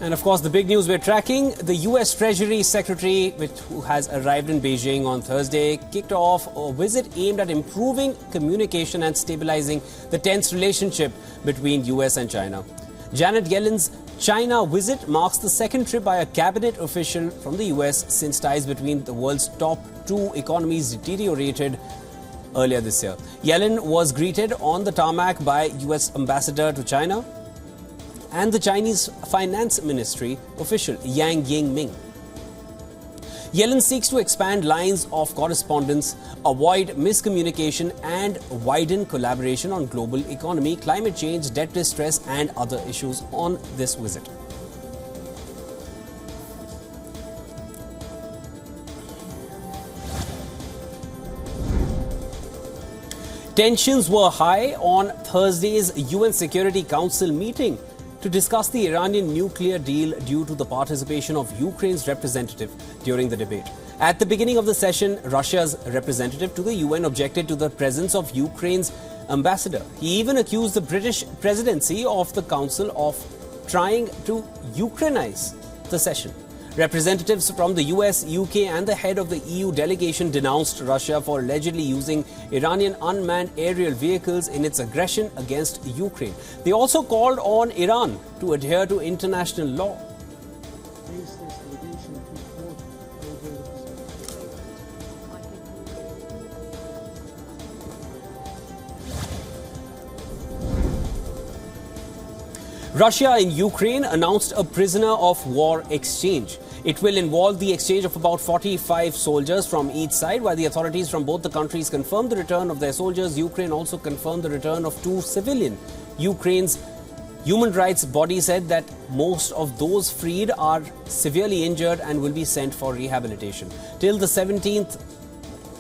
And of course, the big news we're tracking, the US Treasury Secretary, who has arrived in Beijing on Thursday, kicked off a visit aimed at improving communication and stabilizing the tense relationship between US and China. Janet Yellen's China visit marks the second trip by a cabinet official from the US since ties between the world's top two economies deteriorated earlier this year. Yellen was greeted on the tarmac by US Ambassador to China and the Chinese Finance Ministry official Yang Yingming. Yellen seeks to expand lines of correspondence, avoid miscommunication and widen collaboration on global economy, climate change, debt distress and other issues on this visit. Tensions were high on Thursday's UN Security Council meeting to discuss the Iranian nuclear deal due to the participation of Ukraine's representative during the debate. At the beginning of the session, Russia's representative to the UN objected to the presence of Ukraine's ambassador. He even accused the British presidency of the council of trying to Ukrainize the session. Representatives from the US, UK and the head of the EU delegation denounced Russia for allegedly using Iranian unmanned aerial vehicles in its aggression against Ukraine. They also called on Iran to adhere to international law. Russia and Ukraine announced a prisoner of war exchange. It will involve the exchange of about 45 soldiers from each side. While the authorities from both the countries confirmed the return of their soldiers, Ukraine also confirmed the return of 2 civilians. Ukraine's human rights body said that most of those freed are severely injured and will be sent for rehabilitation. Till the 17th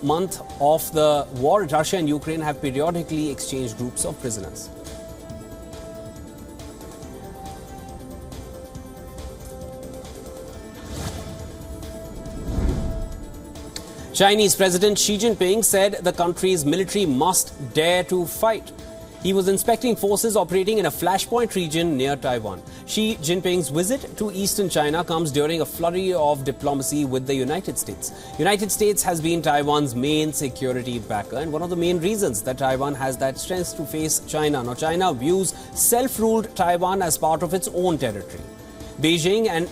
month of the war, Russia and Ukraine have periodically exchanged groups of prisoners. Chinese President Xi Jinping said the country's military must dare to fight. He was inspecting forces operating in a flashpoint region near Taiwan. Xi Jinping's visit to eastern China comes during a flurry of diplomacy with the United States. United States has been Taiwan's main security backer and one of the main reasons that Taiwan has that strength to face China. Now, China views self-ruled Taiwan as part of its own territory. Beijing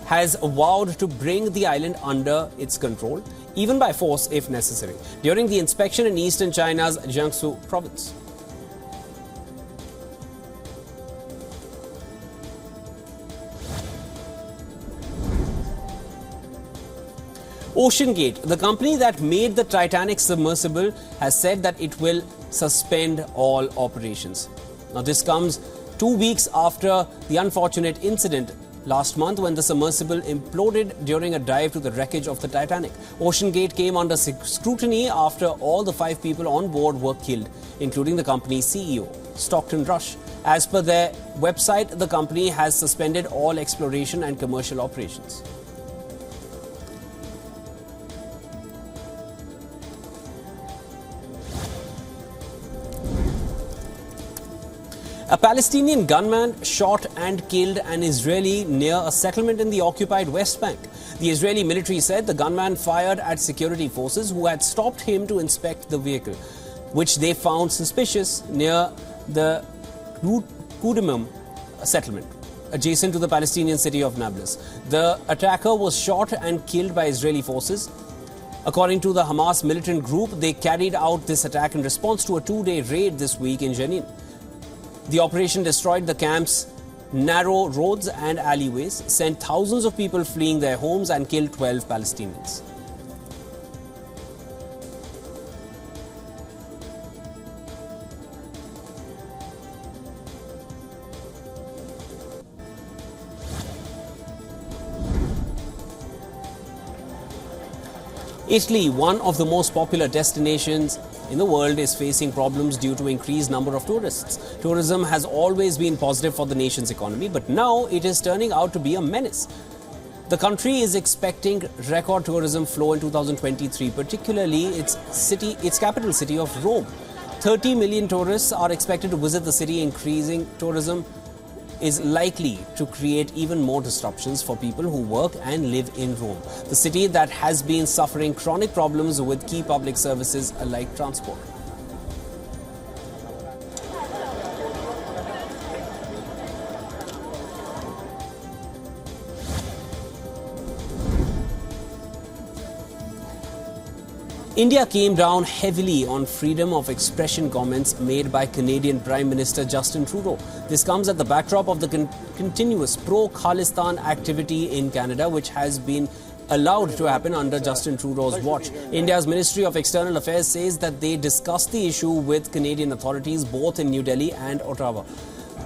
has vowed to bring the island under its control, even by force if necessary, during the inspection in eastern China's Jiangsu province. Oceangate, the company that made the Titanic submersible, has said that it will suspend all operations. Now, this comes 2 weeks after the unfortunate incident last month when the submersible imploded during a dive to the wreckage of the Titanic. Oceangate came under scrutiny after all the 5 people on board were killed, including the company's CEO, Stockton Rush. As per their website, the company has suspended all exploration and commercial operations. A Palestinian gunman shot and killed an Israeli near a settlement in the occupied West Bank. The Israeli military said the gunman fired at security forces who had stopped him to inspect the vehicle, which they found suspicious near the Kudumim settlement, adjacent to the Palestinian city of Nablus. The attacker was shot and killed by Israeli forces. According to the Hamas militant group, they carried out this attack in response to a 2-day raid this week in Jenin. The operation destroyed the camp's narrow roads and alleyways, sent thousands of people fleeing their homes and killed 12 Palestinians. Italy, one of the most popular destinations in the world, is facing problems due to increased number of tourists. Tourism has always been positive for the nation's economy, but now it is turning out to be a menace. The country is expecting record tourism flow in 2023, particularly its capital city of Rome. 30 million tourists are expected to visit the city, increasing tourism is likely to create even more disruptions for people who work and live in Rome, the city that has been suffering chronic problems with key public services like transport. India came down heavily on freedom of expression comments made by Canadian Prime Minister Justin Trudeau. This comes at the backdrop of the continuous pro-Khalistan activity in Canada, which has been allowed to happen under Justin Trudeau's watch. India's Ministry of External Affairs says that they discussed the issue with Canadian authorities both in New Delhi and Ottawa.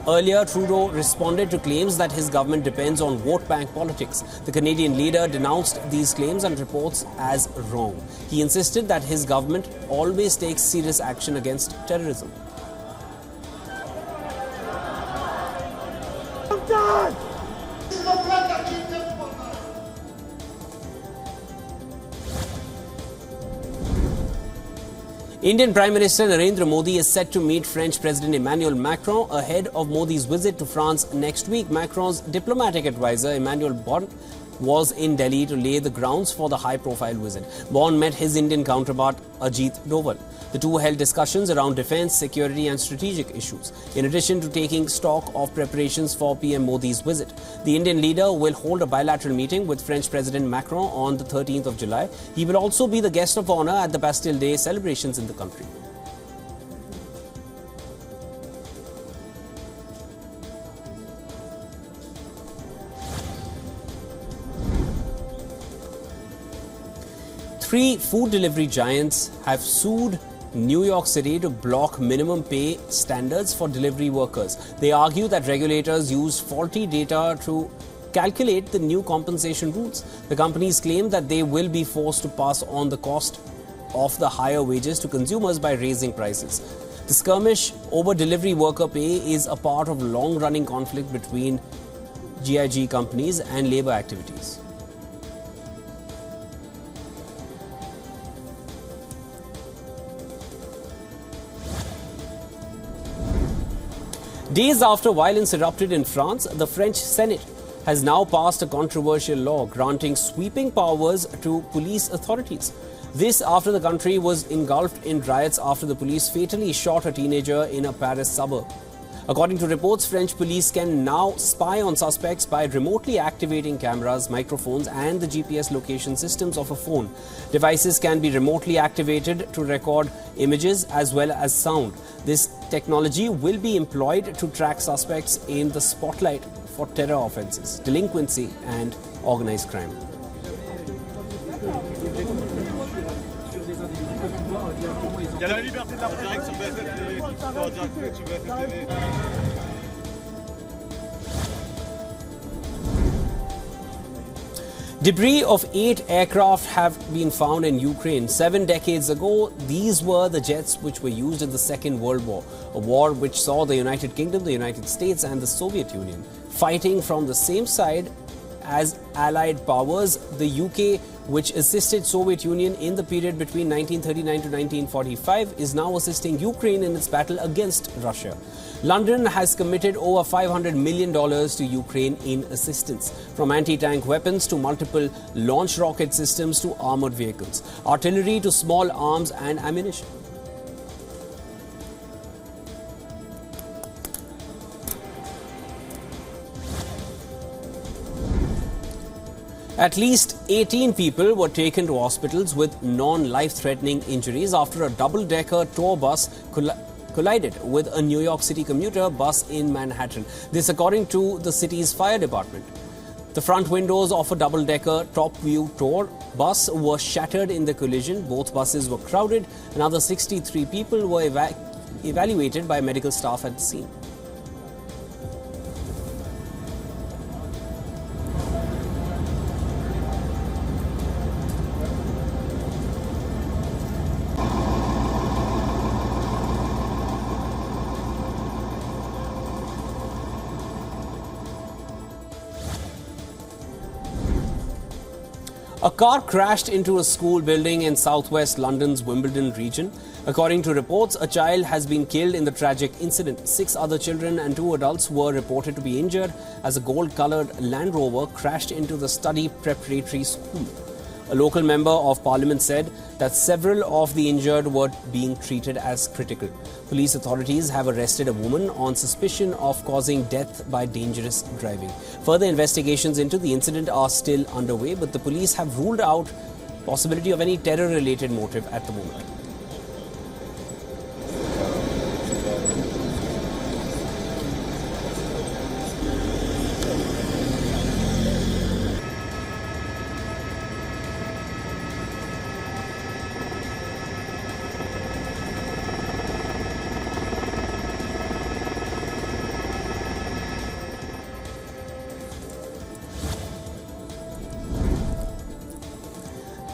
Earlier, Trudeau responded to claims that his government depends on vote bank politics. The Canadian leader denounced these claims and reports as wrong. He insisted that his government always takes serious action against terrorism. Indian Prime Minister Narendra Modi is set to meet French President Emmanuel Macron ahead of Modi's visit to France next week. Macron's diplomatic advisor Emmanuel Bon was in Delhi to lay the grounds for the high-profile visit. Bon met his Indian counterpart Ajit Doval. The two held discussions around defence, security and strategic issues, in addition to taking stock of preparations for PM Modi's visit. The Indian leader will hold a bilateral meeting with French President Macron on the 13th of July. He will also be the guest of honour at the Bastille Day celebrations in the country. Three food delivery giants have sued New York City to block minimum pay standards for delivery workers. They argue that regulators used faulty data to calculate the new compensation rules. The companies claim that they will be forced to pass on the cost of the higher wages to consumers by raising prices. The skirmish over delivery worker pay is a part of a long-running conflict between GIG companies and labour activities. Days after violence erupted in France, the French Senate has now passed a controversial law granting sweeping powers to police authorities. This after the country was engulfed in riots after the police fatally shot a teenager in a Paris suburb. According to reports, French police can now spy on suspects by remotely activating cameras, microphones and the GPS location systems of a phone. Devices can be remotely activated to record images as well as sound. This technology will be employed to track suspects in the spotlight for terror offences, delinquency and organised crime. Debris of 8 aircraft have been found in Ukraine. 7 decades ago, these were the jets which were used in the Second World War, a war which saw the United Kingdom, the United States and the Soviet Union fighting from the same side as Allied powers. The UK, which assisted Soviet Union in the period between 1939 to 1945, is now assisting Ukraine in its battle against Russia. London has committed over $500 million to Ukraine in assistance, from anti-tank weapons to multiple launch rocket systems to armoured vehicles, artillery to small arms and ammunition. At least 18 people were taken to hospitals with non-life-threatening injuries after a double-decker tour bus collided with a New York City commuter bus in Manhattan. This according to the city's fire department. The front windows of a double-decker top-view tour bus were shattered in the collision. Both buses were crowded. Another 63 people were evaluated by medical staff at the scene. A car crashed into a school building in southwest London's Wimbledon region. According to reports, a child has been killed in the tragic incident. 6 other children and 2 adults were reported to be injured as a gold-coloured Land Rover crashed into the study preparatory school. A local member of parliament said that several of the injured were being treated as critical. Police authorities have arrested a woman on suspicion of causing death by dangerous driving. Further investigations into the incident are still underway, but the police have ruled out possibility of any terror-related motive at the moment.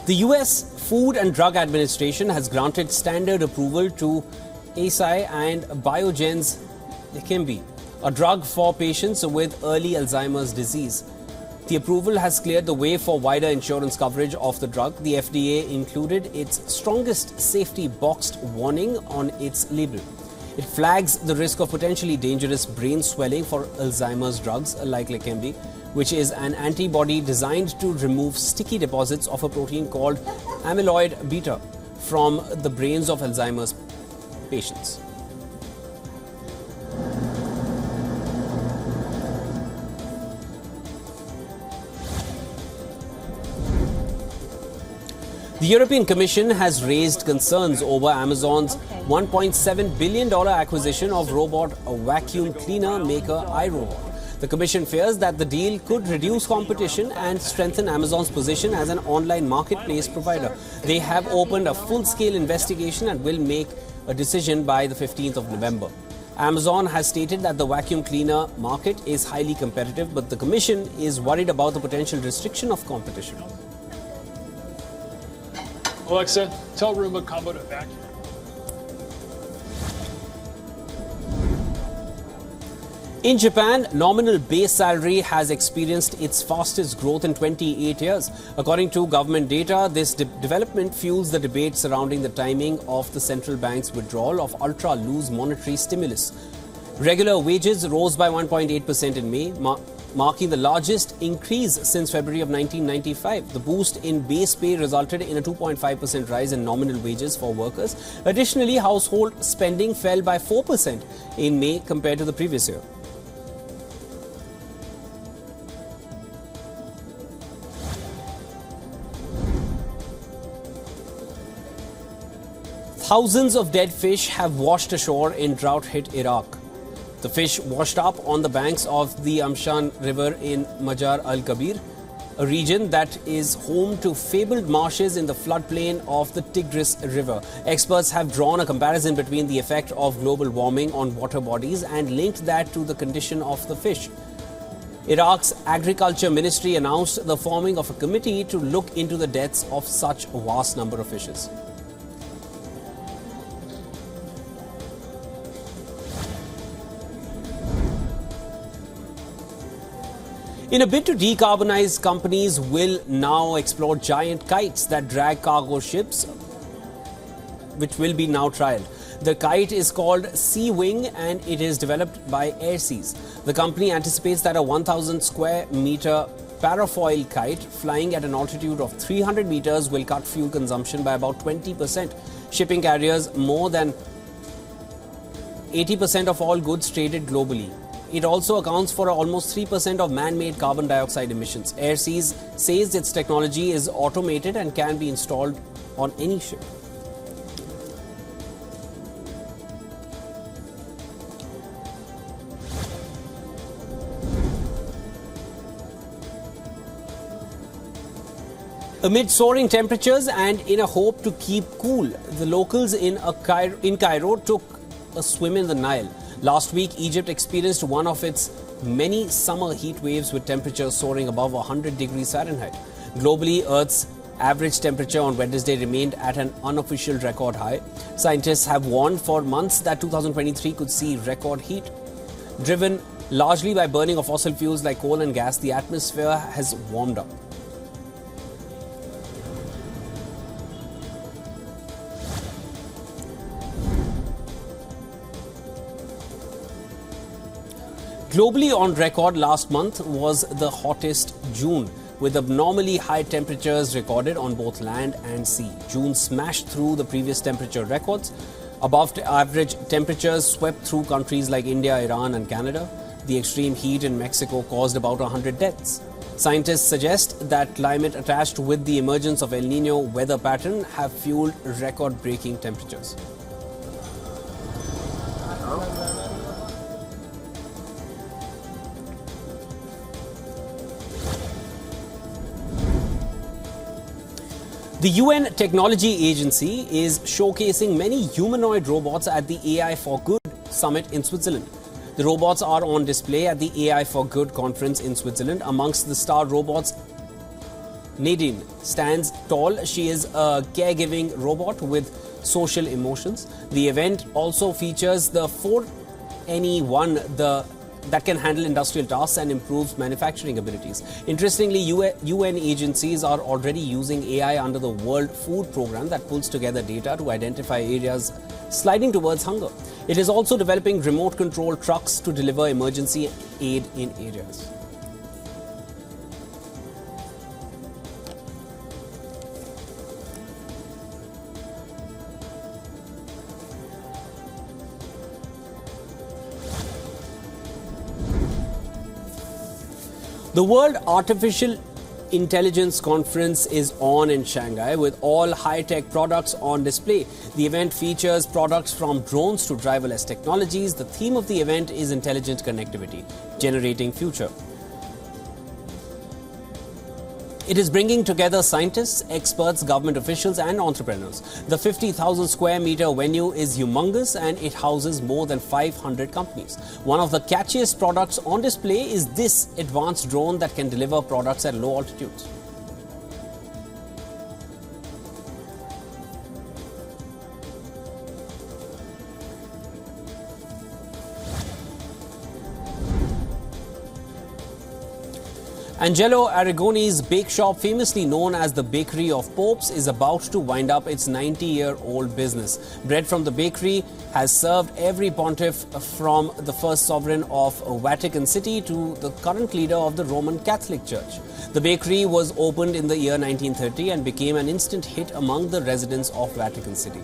The US Food and Drug Administration has granted standard approval to Eisai and Biogen's Leqembi, a drug for patients with early Alzheimer's disease. The approval has cleared the way for wider insurance coverage of the drug. The FDA included its strongest safety boxed warning on its label. It flags the risk of potentially dangerous brain swelling for Alzheimer's drugs like Leqembi, which is an antibody designed to remove sticky deposits of a protein called amyloid beta from the brains of Alzheimer's patients. The European Commission has raised concerns over Amazon's $1.7 billion acquisition of robot vacuum cleaner maker iRobot. The Commission fears that the deal could reduce competition and strengthen Amazon's position as an online marketplace provider. They have opened a full-scale investigation and will make a decision by the 15th of November. Amazon has stated that the vacuum cleaner market is highly competitive, but the Commission is worried about the potential restriction of competition. Alexa, tell Roomba combo to vacuum. In Japan, nominal base salary has experienced its fastest growth in 28 years. According to government data, this development fuels the debate surrounding the timing of the central bank's withdrawal of ultra-loose monetary stimulus. Regular wages rose by 1.8% in May, marking the largest increase since February of 1995. The boost in base pay resulted in a 2.5% rise in nominal wages for workers. Additionally, household spending fell by 4% in May compared to the previous year. Thousands of dead fish have washed ashore in drought-hit Iraq. The fish washed up on the banks of the Amshan River in Majar al-Kabir, a region that is home to fabled marshes in the floodplain of the Tigris River. Experts have drawn a comparison between the effect of global warming on water bodies and linked that to the condition of the fish. Iraq's Agriculture Ministry announced the forming of a committee to look into the deaths of such a vast number of fishes. In a bid to decarbonize, companies will now explore giant kites that drag cargo ships, which will be now trialed. The kite is called Sea Wing and it is developed by Airseas. The company anticipates that a 1,000 square meter parafoil kite flying at an altitude of 300 meters will cut fuel consumption by about 20%. Shipping carriers more than 80% of all goods traded globally. It also accounts for almost 3% of man-made carbon dioxide emissions. Airseas says its technology is automated and can be installed on any ship. Amid soaring temperatures and in a hope to keep cool, the locals in Cairo took a swim in the Nile. Last week, Egypt experienced one of its many summer heat waves with temperatures soaring above 100 degrees Fahrenheit. Globally, Earth's average temperature on Wednesday remained at an unofficial record high. Scientists have warned for months that 2023 could see record heat. Driven largely by burning of fossil fuels like coal and gas, the atmosphere has warmed up. Globally on record last month was the hottest June, with abnormally high temperatures recorded on both land and sea. June smashed through the previous temperature records. Above average temperatures swept through countries like India, Iran and Canada. The extreme heat in Mexico caused about 100 deaths. Scientists suggest that climate attached with the emergence of El Nino weather pattern have fueled record-breaking temperatures. The UN Technology Agency is showcasing many humanoid robots at the AI for Good summit in Switzerland. The robots are on display at the AI for Good conference in Switzerland. Amongst the star robots, Nadine stands tall. She is a caregiving robot with social emotions. The event also features the 4NE1, that can handle industrial tasks and improves manufacturing abilities. Interestingly, UN agencies are already using AI under the World Food Programme that pulls together data to identify areas sliding towards hunger. It is also developing remote-controlled trucks to deliver emergency aid in areas. The World Artificial Intelligence Conference is on in Shanghai with all high-tech products on display. The event features products from drones to driverless technologies. The theme of the event is intelligent connectivity, generating future. It is bringing together scientists, experts, government officials and entrepreneurs. The 50,000 square meter venue is humongous and it houses more than 500 companies. One of the catchiest products on display is this advanced drone that can deliver products at low altitudes. Angelo Aragone's bake shop, famously known as the Bakery of Popes, is about to wind up its 90-year-old business. Bread from the bakery has served every pontiff from the first sovereign of Vatican City to the current leader of the Roman Catholic Church. The bakery was opened in the year 1930 and became an instant hit among the residents of Vatican City.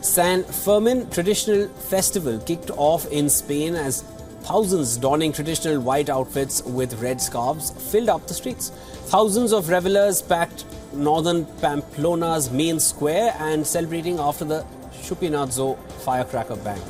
San Fermin traditional festival kicked off in Spain as thousands donning traditional white outfits with red scarves filled up the streets. Thousands of revelers packed northern Pamplona's main square and celebrating after the Chupinazo firecracker bang.